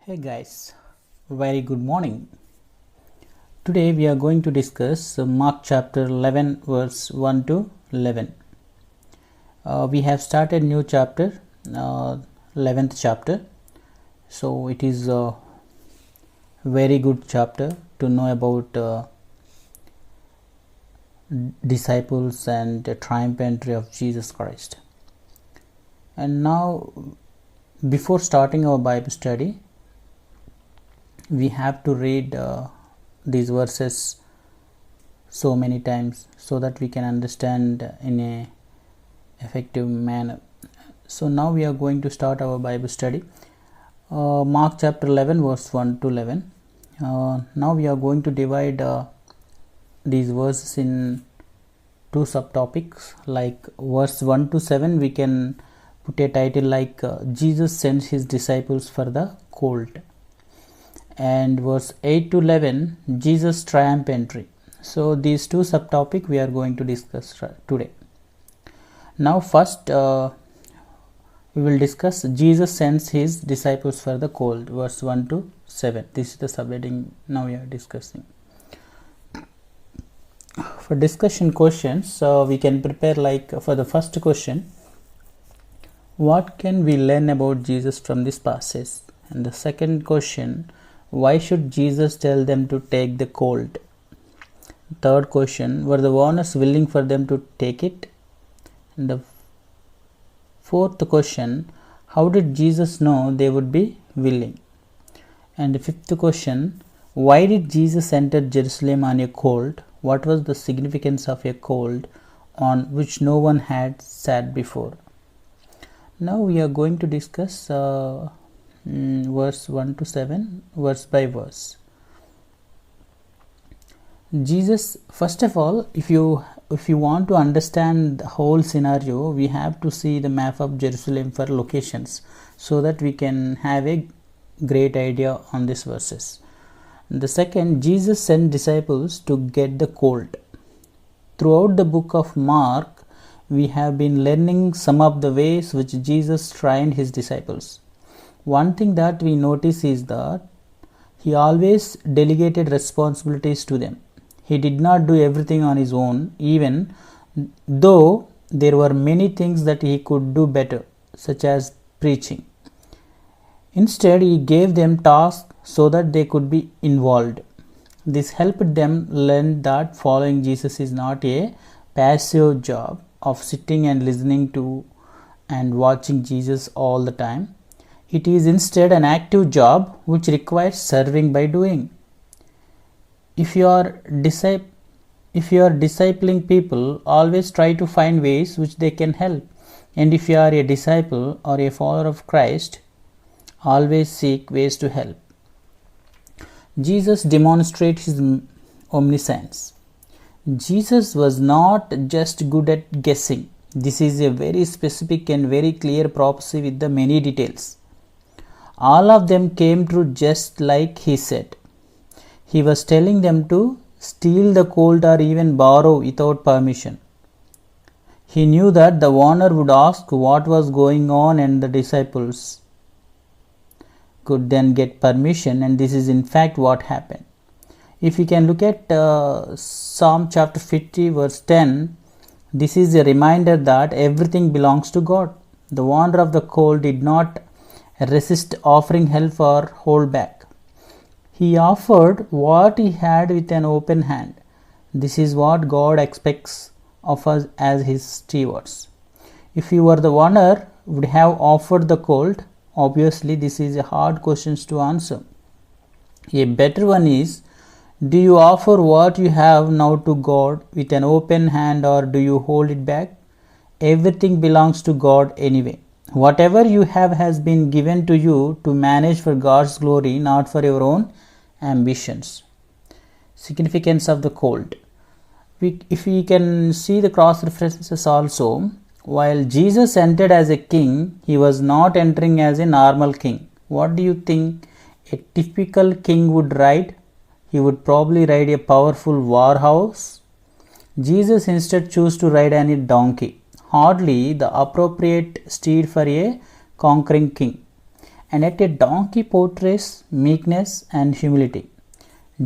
Hey guys, very good morning. Today we are going to discuss Mark chapter 11 verse 1 to 11. We have started new chapter, 11th chapter. So it is a very good chapter to know about disciples and the triumph entry of Jesus Christ. And now, before starting our Bible study, we have to read these verses so many times so that we can understand in a effective manner. So now we are going to start our Bible study. Mark chapter 11 verse 1 to 11. Now we are going to divide these verses in two subtopics. Like verse 1 to 7, we can put a title like Jesus sends his disciples for the colt, and verse 8 to 11, Jesus triumph entry. So these two subtopics we are going to discuss today. Now first we will discuss Jesus sends his disciples for the colt, verse 1 to 7. This is the subheading now we are discussing. For discussion questions, we can prepare like for the first question, what can we learn about Jesus from this passage? And the second question, why should Jesus tell them to take the colt? Third question, were the owners willing for them to take it? And the fourth question, how did Jesus know they would be willing? And the fifth question, why did Jesus enter Jerusalem on a colt? What was the significance of a colt on which no one had sat before? Now we are going to discuss verse 1 to 7, verse by verse. Jesus, first of all, if you want to understand the whole scenario, we have to see the map of Jerusalem for locations so that we can have a great idea on these verses. The second, Jesus sent disciples to get the colt. Throughout the book of Mark, we have been learning some of the ways which Jesus trained his disciples. One thing that we notice is that he always delegated responsibilities to them. He did not do everything on his own, even though there were many things that he could do better, such as preaching. Instead, he gave them tasks so that they could be involved. This helped them learn that following Jesus is not a passive job of sitting and listening to and watching Jesus all the time. It is instead an active job which requires serving by doing. If you are discipling people, always try to find ways which they can help. And if you are a disciple or a follower of Christ, always seek ways to help. Jesus demonstrates his omniscience. Jesus was not just good at guessing. This is a very specific and very clear prophecy with the many details. All of them came true just like he said. He was telling them to steal the colt or even borrow without permission. He knew that the owner would ask what was going on, and the disciples could then get permission, and this is in fact what happened. If you can look at Psalm chapter 50 verse 10, this is a reminder that everything belongs to God. The owner of the colt did not resist offering help or hold back. He offered what he had with an open hand. This is what God expects of us as his stewards. If you were the owner, would have offered the colt? Obviously, this is a hard question to answer. A better one is, do you offer what you have now to God with an open hand, or do you hold it back? Everything belongs to God anyway. Whatever you have has been given to you to manage for God's glory, not for your own ambitions. Significance of the colt. If we can see the cross references also, while Jesus entered as a king, he was not entering as a normal king. What do you think a typical king would ride? He would probably ride a powerful war horse. Jesus instead chose to ride on a donkey, hardly the appropriate steed for a conquering king. and yet a donkey portrays meekness and humility.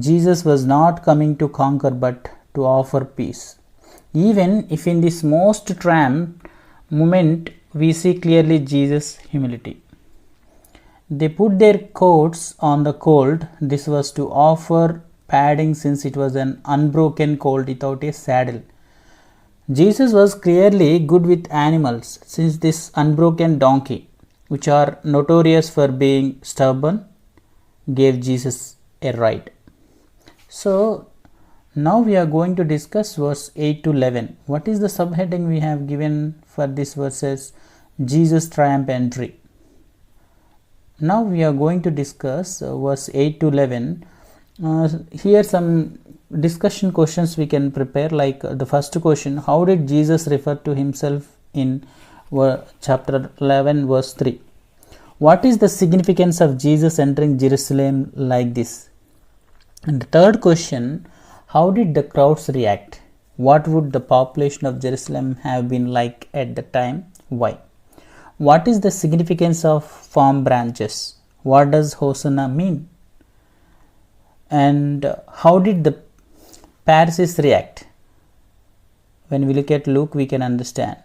Jesus was not coming to conquer but to offer peace. Even if in this most tram moment we see clearly Jesus' humility. They put their coats on the colt. This was to offer padding since it was an unbroken colt without a saddle. Jesus was clearly good with animals since this unbroken donkey, which are notorious for being stubborn, gave Jesus a ride. So now we are going to discuss verse 8 to 11. What is the subheading we have given for this verses? Jesus' triumph entry. Now we are going to discuss verse 8 to 11. Here some discussion questions we can prepare, like the first question, how did Jesus refer to himself in chapter 11 verse 3? What is the significance of Jesus entering Jerusalem like this? And the third question, how did the crowds react? What would the population of Jerusalem have been like at the time? Why? What is the significance of palm branches? What does Hosanna mean? And how did the Pharisees react? When we look at Luke, we can understand.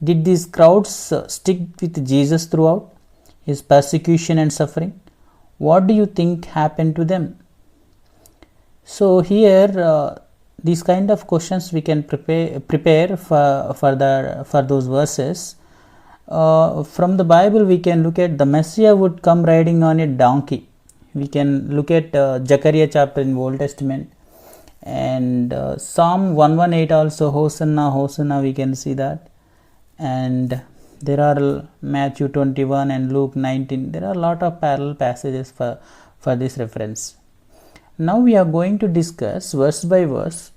Did these crowds stick with Jesus throughout his persecution and suffering? What do you think happened to them? So here, these kind of questions we can prepare for those verses. From the Bible, we can look at the Messiah would come riding on a donkey. We can look at Zechariah chapter in Old Testament, and Psalm 118 also, Hosanna, Hosanna, we can see that. And there are Matthew 21 and Luke 19. There are a lot of parallel passages for this reference. Now we are going to discuss verse by verse.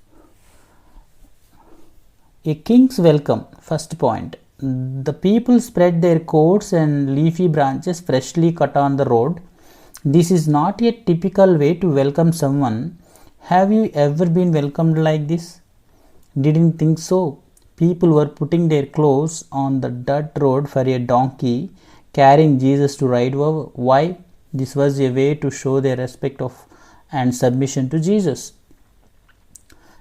A king's welcome. First point. The people spread their coats and leafy branches freshly cut on the road. This is not a typical way to welcome someone. Have you ever been welcomed like this? Didn't think so. People were putting their clothes on the dirt road for a donkey, carrying Jesus to ride over. Why? This was a way to show their respect and submission to Jesus.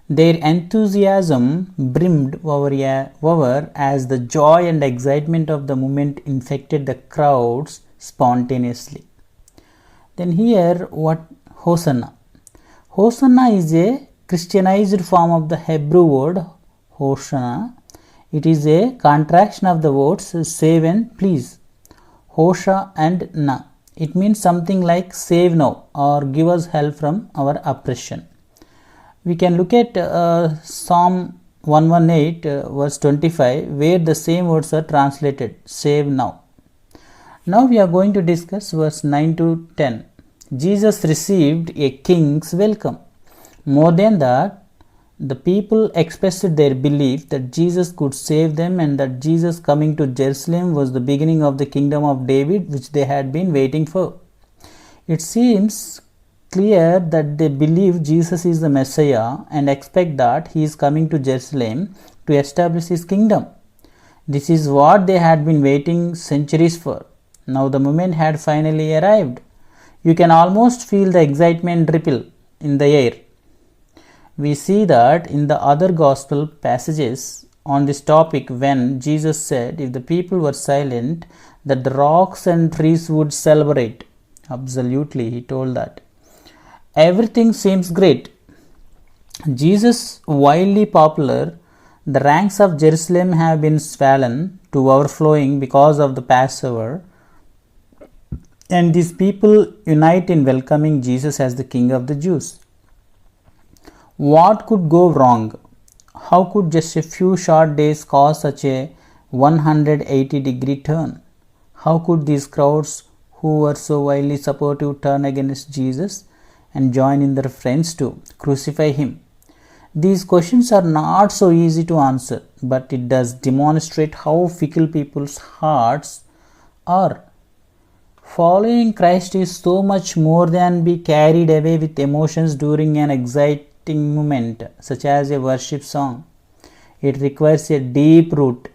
Their enthusiasm brimmed over as the joy and excitement of the moment infected the crowds spontaneously. Then here, what Hosanna? Hosanna is a Christianized form of the Hebrew word Hosanna. It is a contraction of the words save and please. Hosha and na. It means something like save now or give us help from our oppression. We can look at Psalm 118 verse 25, where the same words are translated, save now. Now we are going to discuss verse 9 to 10. Jesus received a king's welcome. More than that, the people expressed their belief that Jesus could save them and that Jesus coming to Jerusalem was the beginning of the kingdom of David, which they had been waiting for. It seems clear that they believe Jesus is the Messiah and expect that he is coming to Jerusalem to establish his kingdom. This is what they had been waiting centuries for. Now the moment had finally arrived. You can almost feel the excitement ripple in the air. We see that in the other gospel passages on this topic when Jesus said if the people were silent, that the rocks and trees would celebrate. Absolutely, he told that. Everything seems great. Jesus widely popular. The ranks of Jerusalem have been swollen to overflowing because of the Passover. And these people unite in welcoming Jesus as the King of the Jews. What could go wrong? How could just a few short days cause such a 180-degree turn? How could these crowds who were so widely supportive turn against Jesus and join in their friends to crucify him? These questions are not so easy to answer, but it does demonstrate how fickle people's hearts are. Following Christ is so much more than be carried away with emotions during an exciting moment, such as a worship song. It requires a deep root.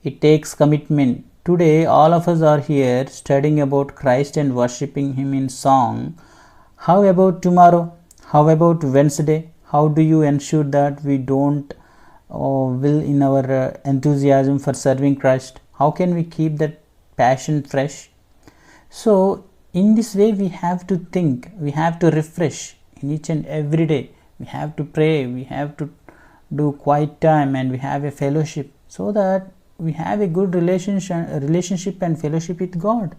It takes commitment Today, all of us are here studying about Christ and worshipping Him in song. How about tomorrow? How about Wednesday? How do you ensure that we don't will in our enthusiasm for serving Christ? How can we keep that passion fresh? So, in this way, we have to think, we have to refresh in each and every day. We have to pray, we have to do quiet time, and we have a fellowship so that we have a good relationship and fellowship with God.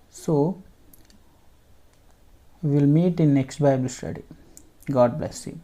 So, we will meet in next Bible study. God bless you.